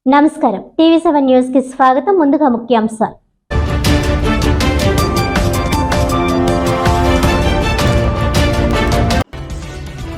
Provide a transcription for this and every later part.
నమస్కారం. టీవీ7 న్యూస్ కి స్వాగతం. ముందుగా ముఖ్యాంశాలు.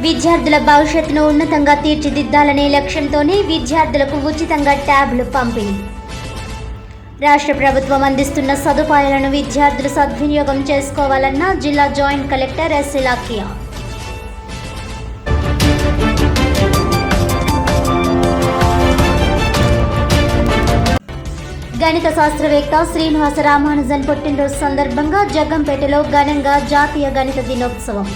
విద్యార్థుల భవిష్యత్తును ఉన్నతంగా తీర్చిదిద్దాలనే లక్ష్యంతోనే విద్యార్థులకు ఉచితంగా ట్యాబ్లు పంపిణీ. రాష్ట్ర ప్రభుత్వం అందిస్తున్న సదుపాయాలను విద్యార్థులు సద్వినియోగం చేసుకోవాలన్న జిల్లా జాయింట్ కలెక్టర్ ఎస్. ఇలాఖియా. గణిత శాస్త్రవేత్త శ్రీనివాస రామానుజన్ పుట్టినరోజు సందర్భంగా జగ్గంపేటలో ఘనంగా జాతీయ గణిత దినోత్సవం.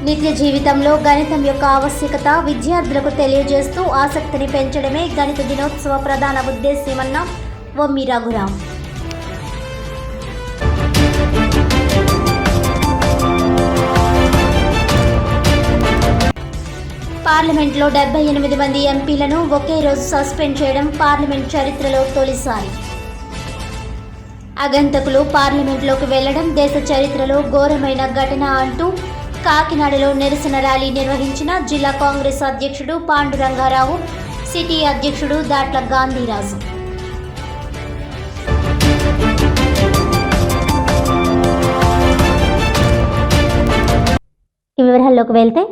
నిత్య జీవితంలో గణితం యొక్క ఆవశ్యకత విద్యార్థులకు తెలియజేస్తూ ఆసక్తిని పెంచడమే గణిత దినోత్సవ ప్రధాన ఉద్దేశ్యమన్న వమ్మి రఘురాం. పార్లమెంట్లో 78 మంది ఎంపీలను ఒకే రోజు సస్పెండ్ చేయడం పార్లమెంట్ చరిత్రలో తొలిసారి. అగంతకులు పార్లమెంట్లోకి వెళ్లడం దేశ చరిత్రలో ఘోరమైన ఘటన అంటూ కాకినాడలో నిరసన ర్యాలీ నిర్వహించిన జిల్లా కాంగ్రెస్ అధ్యక్షుడు పాండురంగారావు, సిటీ అధ్యక్షుడు దాట్ల గాంధీరాజు. వివరాల్లోకి వెళ్తే,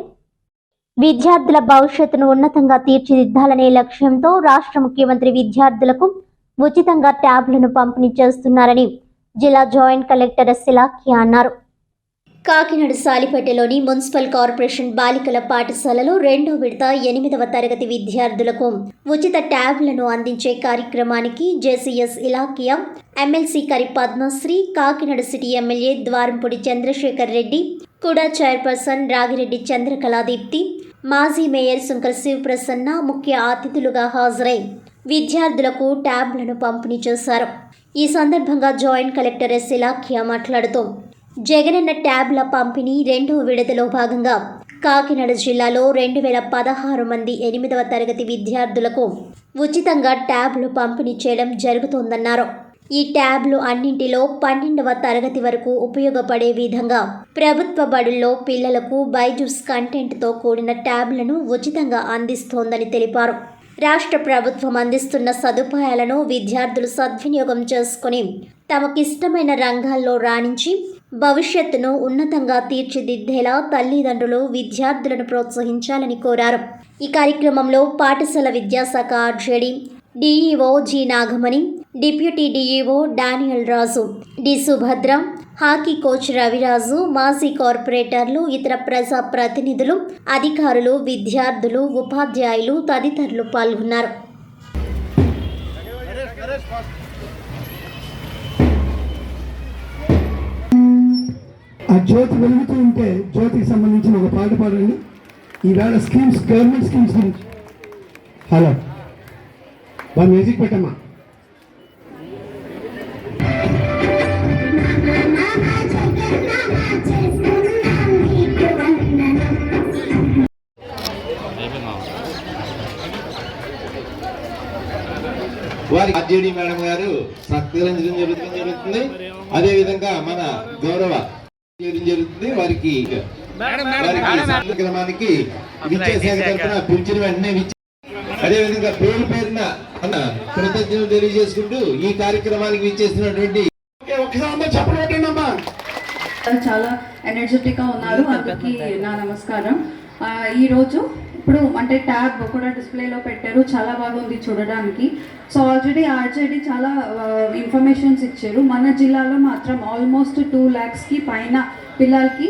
విద్యార్థుల భవిష్యత్తును ఉన్నతంగా తీర్చిదిద్దాలనే లక్ష్యంతో రాష్ట్ర ముఖ్యమంత్రి విద్యార్థులకు ఉచితంగా ట్యాబ్లను పంపిణీ చేస్తున్నారని జిల్లా జాయింట్ కలెక్టర్ ఎస్. ఇలాఖియా అన్నారు. కాకినాడ సాలిపేటలోని మున్సిపల్ కార్పొరేషన్ బాలికల పాఠశాలలో 2వ విడత 8వ తరగతి విద్యార్థులకు ఉచిత ట్యాబ్లను అందించే కార్యక్రమానికి జేసీఎస్ ఇలాఖియా, ఎమ్మెల్సీ కరి పద్మశ్రీ, కాకినాడ సిటీ ఎమ్మెల్యే ద్వారంపూడి చంద్రశేఖర్ రెడ్డి, కూడా చైర్పర్సన్ రాగిరెడ్డి చంద్రకళాదీప్తి, మాజీ మేయర్ సుంకర శివప్రసన్న ముఖ్య అతిథులుగా హాజరై విద్యార్థులకు ట్యాబ్లను పంపిణీ చేశారు. ఈ సందర్భంగా జాయింట్ కలెక్టర్ ఎస్. ఇలాఖియా మాట్లాడుతూ, జగనన్న ట్యాబ్ల పంపిణీ 2వ విడతలో భాగంగా కాకినాడ జిల్లాలో 2016 మంది 8వ తరగతి విద్యార్థులకు ఉచితంగా ట్యాబ్లు పంపిణీ చేయడం జరుగుతోందన్నారు. ఈ ట్యాబ్లు అన్నింటిలో 12వ తరగతి వరకు ఉపయోగపడే విధంగా ప్రభుత్వ బడుల్లో పిల్లలకు బైజూస్ కంటెంట్తో కూడిన ట్యాబ్లను ఉచితంగా అందిస్తోందని తెలిపారు. రాష్ట్ర ప్రభుత్వం అందిస్తున్న సదుపాయాలను విద్యార్థులు సద్వినియోగం చేసుకుని తమకిష్టమైన రంగాల్లో రాణించి భవిష్యత్తును ఉన్నతంగా తీర్చిదిద్దేలా తల్లిదండ్రులు విద్యార్థులను ప్రోత్సహించాలని కోరారు. ఈ కార్యక్రమంలో పాఠశాల విద్యాశాఖ RJD DEO G Nagamani, deputy DEO Daniel Raju, D Subhadra, hockey coach Raviraju, మాజీ కార్పొరేటర్లు, ఇతర ప్రజా ప్రతినిధులు, అధికారులు, విద్యార్థులు, ఉపాధ్యాయులు తదితరులు పాల్గొన్నారు. ఆ జ్యోతి వెలుగుతూ ఉంటే జ్యోతికి సంబంధించిన ఒక పాట పాడండి. ఈవేళ స్కీమ్స్, గవర్నమెంట్ స్కీమ్స్ గురించి. హలో, బా మ్యూజిక్ పెట్టమ్మా. వారి ఆర్జేడీ మేడం గారు సత్కరించడం జరుగుతుంది. అదేవిధంగా మన గౌరవ జరుగుతుంది. వారికి కార్యక్రమానికి విద్యాశాఖ తరఫున పిలిచిన వెంటనే అదేవిధంగా పేరు పేరున కృతజ్ఞతలు తెలియజేసుకుంటూ ఈ కార్యక్రమానికి విచ్చేసినటువంటి చాలా ఎనర్జెటిక్ గా ఉన్నారు. అందుకే నా నమస్కారం. ఈ రోజు ఇప్పుడు అంటే ట్యాబ్ కూడా డిస్ప్లేలో పెట్టారు, చాలా బాగుంది చూడడానికి. సో ఆల్రెడీ ఆర్జేడీ చాలా ఇన్ఫర్మేషన్స్ ఇచ్చారు. మన జిల్లాలో మాత్రం ఆల్మోస్ట్ 2 lakhsకి పైన పిల్లలకి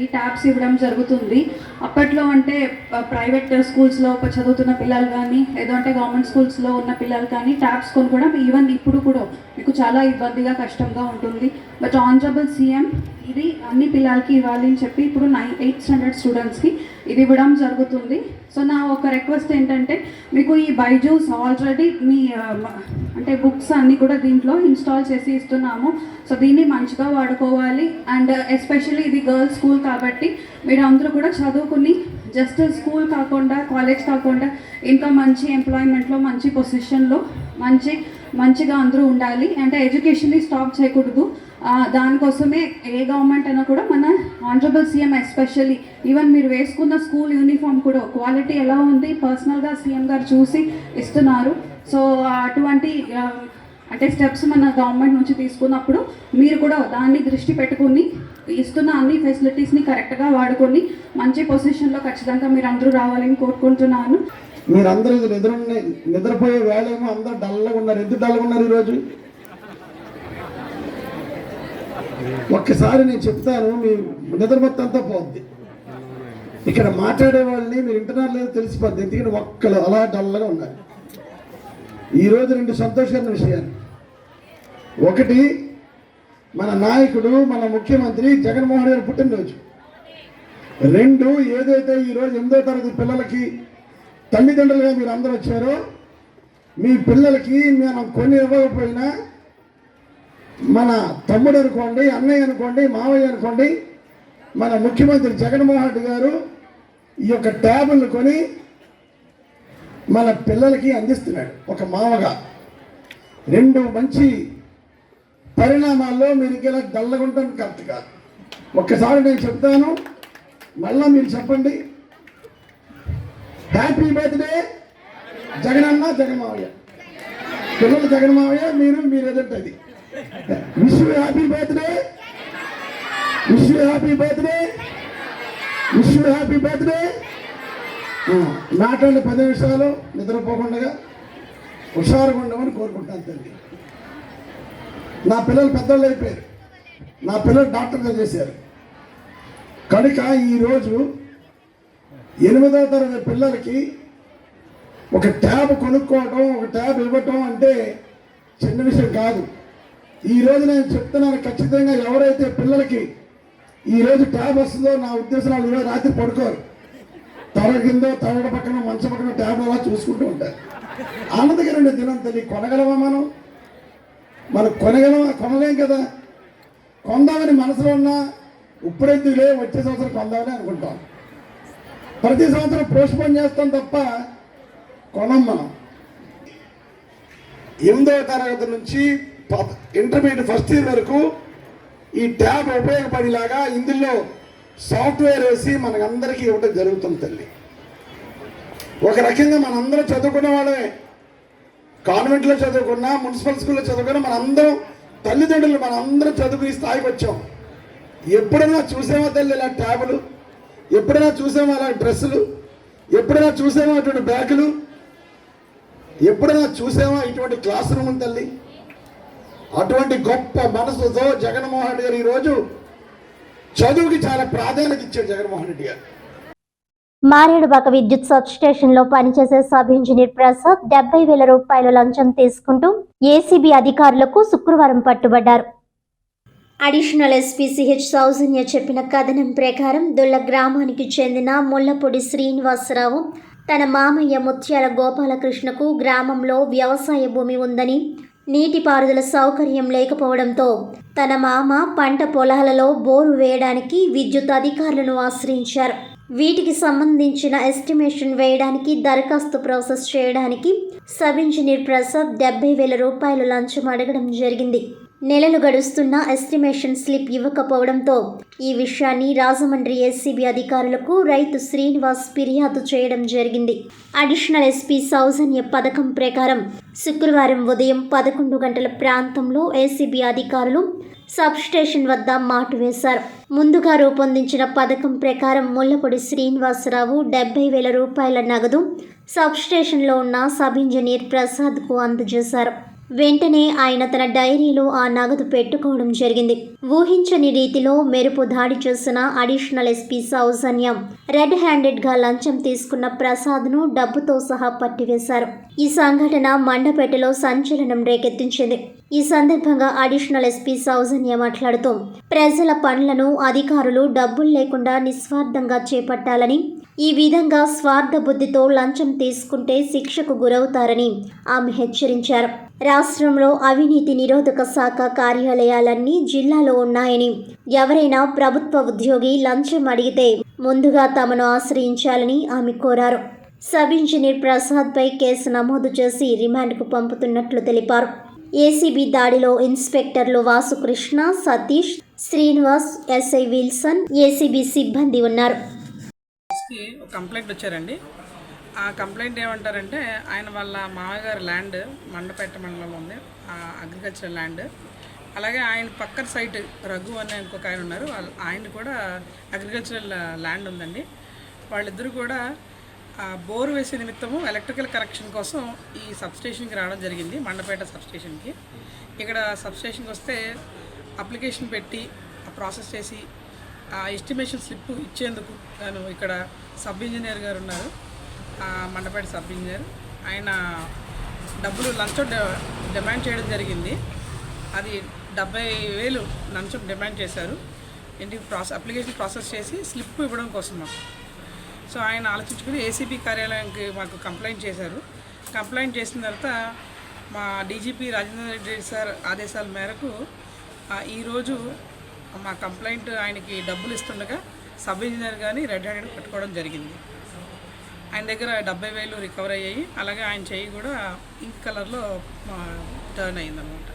ఈ ట్యాబ్స్ ఇవ్వడం జరుగుతుంది. అప్పట్లో అంటే ప్రైవేట్ స్కూల్స్లో చదువుతున్న పిల్లలు కానీ ఏదో అంటే గవర్నమెంట్ స్కూల్స్లో ఉన్న పిల్లలు కానీ ట్యాబ్స్ కొనుక్కోవడం ఈవెన్ ఇప్పుడు కూడా మీకు చాలా ఇబ్బందిగా కష్టంగా ఉంటుంది. బట్ ఆనరబుల్ సీఎం ఇది అన్ని పిల్లలకి ఇవ్వాలి అని చెప్పి ఇప్పుడు 8th standard స్టూడెంట్స్కి ఇది ఇవ్వడం జరుగుతుంది. సో నా ఒక రిక్వెస్ట్ ఏంటంటే, మీకు ఈ బైజూస్ ఆల్రెడీ మీ అంటే బుక్స్ అన్నీ కూడా దీంట్లో ఇన్స్టాల్ చేసి ఇస్తున్నాము. సో దీన్ని మంచిగా వాడుకోవాలి. అండ్ ఎస్పెషల్లీ ఇది గర్ల్స్ స్కూల్ కాబట్టి మీరు అందరూ కూడా చదువుకుని జస్ట్ స్కూల్ కాకుండా, కాలేజ్ కాకుండా ఇంకా మంచి ఎంప్లాయ్మెంట్లో, మంచి పొజిషన్లో మంచిగా అందరూ ఉండాలి. అంటే ఎడ్యుకేషన్ని స్టాప్ చేయకూడదు. దానికోసమే ఏ గవర్నమెంట్ అయినా కూడా మన ఆనరబుల్ సీఎం ఎస్పెషల్లీ ఈవెన్ మీరు వేసుకున్న స్కూల్ యూనిఫామ్ కూడా క్వాలిటీ ఎలా ఉంది పర్సనల్గా సీఎం గారు చూసి ఇస్తున్నారు. సో అటువంటి అంటే స్టెప్స్ మన గవర్నమెంట్ నుంచి తీసుకున్నప్పుడు మీరు కూడా దాన్ని దృష్టి పెట్టుకుని ఇస్తున్న అన్ని ఫెసిలిటీస్ని కరెక్ట్గా వాడుకొని మంచి పొజిషన్లో ఖచ్చితంగా మీరు అందరూ రావాలని కోరుకుంటున్నాను. మీరందరూ నిద్రపోయే వేళేమో అందరూ డల్గా ఉన్నారు. ఎందుకు డల్గా ఉన్నారు ఈరోజు? ఒక్కసారి నేను చెప్తాను, మీ నిద్ర మొత్తం అంతా పోద్ది. ఇక్కడ మాట్లాడే వాళ్ళని మీరు వింటున్నారు లేదో తెలిసిపోద్ది. ఎందుకంటే ఒక్కరు అలా డల్గా ఉన్నారు. ఈరోజు 2 సంతోషకరమైన విషయాలు. ఒకటి, మన నాయకుడు మన ముఖ్యమంత్రి జగన్మోహన్ గారి పుట్టినరోజు. 2, ఏదైతే ఈరోజు 8వ తరగతి పిల్లలకి తల్లిదండ్రులుగా మీరు అందరూ వచ్చారో మీ పిల్లలకి మనం కొన్ని ఇవ్వకపోయినా మన తమ్ముడు అనుకోండి, అన్నయ్య అనుకోండి, మావయ్య అనుకోండి, మన ముఖ్యమంత్రి జగన్మోహన్ రెడ్డి గారు ఈ యొక్క ట్యాబులను కొని మన పిల్లలకి అందిస్తున్నాడు ఒక మావగా. 2 మంచి పరిణామాల్లో మీరు ఇలా డల్లగుంటాం కరెక్ట్ కాదు. ఒక్కసారి నేను చెప్తాను, మళ్ళా మీరు చెప్పండి. హ్యాపీ బర్త్డే జగనన్న, జగన్మావయ్య. పిల్లలు జగన్మావయ్య, మీరు ఎదుట అది. Wish you happy birthday, wish you happy birthday, wish you happy birthday. మాట్లాడే 10 నిమిషాలు నిద్రపోకుండా హుషారుగా ఉండమని కోరుకుంటాను తల్లి. నా పిల్లలు పెద్దోళ్ళు అయిపోయారు, నా పిల్లలు డాక్టర్గా చేశారు కనుక ఈరోజు 8వ తరగతి పిల్లలకి ఒక ట్యాబ్ కొనుక్కోవటం, ఒక ట్యాబ్ ఇవ్వటం అంటే చిన్న విషయం కాదు. ఈరోజు నేను చెప్తున్నాను, ఖచ్చితంగా ఎవరైతే పిల్లలకి ఈరోజు ట్యాబ్ వస్తుందో నా ఉద్దేశం ఈరోజు రాత్రి పడుకోరు. తల కింద తలడ పక్కన మంచం పక్కన ట్యాబ్ అలా చూసుకుంటూ ఉంటారు. ఆనందకరమైన దినం తల్లి. కొనగలమా మనం కొనలేం కదా. కొందామని మనసులో ఉన్నా ఇప్పుడైతే వచ్చే సంవత్సరం కొందామని అనుకుంటాం. ప్రతి సంవత్సరం పోస్ట్పోన్ చేస్తాం తప్ప కొనం మనం. 8వ తరగతి నుంచి ఇంటర్మీడియట్ ఫస్ట్ ఇయర్ వరకు ఈ ట్యాబ్ ఉపయోగపడేలాగా ఇందులో సాఫ్ట్వేర్ వేసి మనకందరికీ ఇవ్వడం జరుగుతుంది తల్లి. ఒక రకంగా మనందరం చదువుకున్న వాళ్ళే, కాన్వెంట్లో చదువుకున్నా, మున్సిపల్ స్కూల్లో చదువుకున్నా, మనందరం తల్లిదండ్రులు మనందరం చదువుకునే స్థాయికి వచ్చాం. ఎప్పుడైనా చూసామా తల్లి ఇలా ట్యాబులు? ఎప్పుడైనా చూసామా అలా డ్రెస్సులు? ఎప్పుడైనా చూసామా అటువంటి బ్యాగులు? ఎప్పుడైనా చూసామా ఇటువంటి క్లాస్ రూమ్ తల్లి? అటువంటి గొప్ప మనసుతో జగన్మోహన్ రెడ్డి గారు ఈరోజు చదువుకి చాలా ప్రాధాన్యత ఇచ్చాడు. జగన్మోహన్ రెడ్డి గారు మారేడుబాక విద్యుత్ సబ్ స్టేషన్ లో పనిచేసే సబ్ ఇంజనీర్ ప్రసాద్ 70,000 రూపాయల లంచం తీసుకుంటూ ఏసీబీ అధికారులకు శుక్రవారం పట్టుబడ్డారు. అడిషనల్ ఎస్పీ సిహెచ్ సౌజన్య చెప్పిన కథనం ప్రకారం దొల్ల గ్రామానికి చెందిన ముల్లపూడి శ్రీనివాసరావు తన మామయ్య ముత్యాల గోపాలకృష్ణకు గ్రామంలో వ్యవసాయ భూమి ఉందని, నీటిపారుదల సౌకర్యం లేకపోవడంతో తన మామ పంట పొలాలలో బోరు వేయడానికి విద్యుత్ అధికారులను ఆశ్రయించారు. వీటికి సంబంధించిన ఎస్టిమేషన్ వేయడానికి దరఖాస్తు ప్రాసెస్ చేయడానికి సబ్ ఇంజనీర్ ప్రసాద్ 70,000 రూపాయలు లంచం అడగడం జరిగింది. నెలలు గడుస్తున్న ఎస్టిమేషన్ స్లిప్ ఇవ్వకపోవడంతో ఈ విషయాన్ని రాజమండ్రి ఏసీబీ అధికారులకు రైతు శ్రీనివాస్ ఫిర్యాదు చేయడం జరిగింది. అడిషనల్ ఎస్పీ సౌజన్య పథకం ప్రకారం శుక్రవారం ఉదయం 11 గంటల ప్రాంతంలో ఏసీబీ అధికారులు సబ్ స్టేషన్ వద్ద మాటు వేశారు. ముందుగా రూపొందించిన పథకం ప్రకారం ముల్లపూడి శ్రీనివాసరావు 70,000 రూపాయల నగదు సబ్ స్టేషన్లో ఉన్న సబ్ ఇంజనీర్ ప్రసాద్కు అందజేశారు. వెంటనే ఆయన తన డైరీలో ఆ నగదు పెట్టుకోవడం జరిగింది. ఊహించని రీతిలో మెరుపు దాడి చేసిన అడిషనల్ ఎస్పీ సౌజన్య రెడ్ హ్యాండెడ్గా లంచం తీసుకున్న ప్రసాద్ను డబ్బుతో సహా పట్టివేశారు. ఈ సంఘటన మండపేటలో సంచలనం రేకెత్తించింది. ఈ సందర్భంగా అడిషనల్ ఎస్పీ సౌజన్య మాట్లాడుతూ ప్రజల పనులను అధికారులు డబ్బులు లేకుండా నిస్వార్థంగా చేపట్టాలని, ఈ విధంగా స్వార్థ బుద్ధితో లంచం తీసుకుంటే శిక్షకు గురవుతారని ఆమె హెచ్చరించారు. రాష్ట్రంలో అవినీతి నిరోధక శాఖ కార్యాలయాలన్నీ జిల్లాలో ఉన్నాయని, ఎవరైనా ప్రభుత్వ ఉద్యోగి లంచం అడిగితే ముందుగా తమను ఆశ్రయించాలని ఆమె కోరారు. సబ్ ఇంజనీర్ ప్రసాద్పై కేసు నమోదు చేసి రిమాండ్కు పంపుతున్నట్లు తెలిపారు. ఏసీబీ దాడిలో ఇన్స్పెక్టర్లు Vasukrishna, Satish, Srinivas, SI Wilson, ACB సిబ్బంది ఉన్నారు. ఒక కంప్లైంట్ వచ్చారండి. ఆ కంప్లైంట్ ఏమంటారంటే ఆయన వాళ్ళ మామయ్య గారి ల్యాండ్ మండపేట మండలంలో ఉంది, అగ్రికల్చరల్ ల్యాండ్. అలాగే ఆయన పక్కన సైట్ రఘు అనే ఇంకొక ఆయన ఉన్నారు, ఆయన కూడా అగ్రికల్చరల్ ల్యాండ్ ఉందండి. వాళ్ళిద్దరూ కూడా బోరు వేసే నిమిత్తము ఎలక్ట్రికల్ కనెక్షన్ కోసం ఈ సబ్స్టేషన్కి రావడం జరిగింది, మండపేట సబ్స్టేషన్కి. ఇక్కడ సబ్స్టేషన్కి వస్తే అప్లికేషన్ పెట్టి ప్రాసెస్ చేసి ఎస్టిమేషన్ స్లిప్ ఇచ్చేందుకు గాను ఇక్కడ సబ్ ఇంజనీర్ గారు ఉన్నారు, మండపేట సబ్ ఇంజనీర్. ఆయన డబ్బులు లంచం డిమాండ్ చేయడం జరిగింది. అది 70,000 లంచం డిమాండ్ చేశారు. ఇంటికి అప్లికేషన్ ప్రాసెస్ చేసి స్లిప్ ఇవ్వడం కోసం మాకు. సో ఆయన ఆలోచించుకుని ఏసీబీ కార్యాలయానికి మాకు కంప్లైంట్ చేశారు. కంప్లైంట్ చేసిన తర్వాత మా డీజీపీ రాజేంద్ర రెడ్డి సార్ ఆదేశాల మేరకు ఈరోజు మా కంప్లైంట్ ఆయనకి డబ్బులు ఇస్తుండగా సబ్ ఇంజనీర్ కానీ రెడ్ హ్యాండెడ్ పట్టుకోవడం జరిగింది. ఆయన దగ్గర 70,000 రికవర్ అయ్యాయి. అలాగే ఆయన చెయ్యి కూడా ఇంక్ కలర్లో టర్న్ అయ్యిందన్నమాట.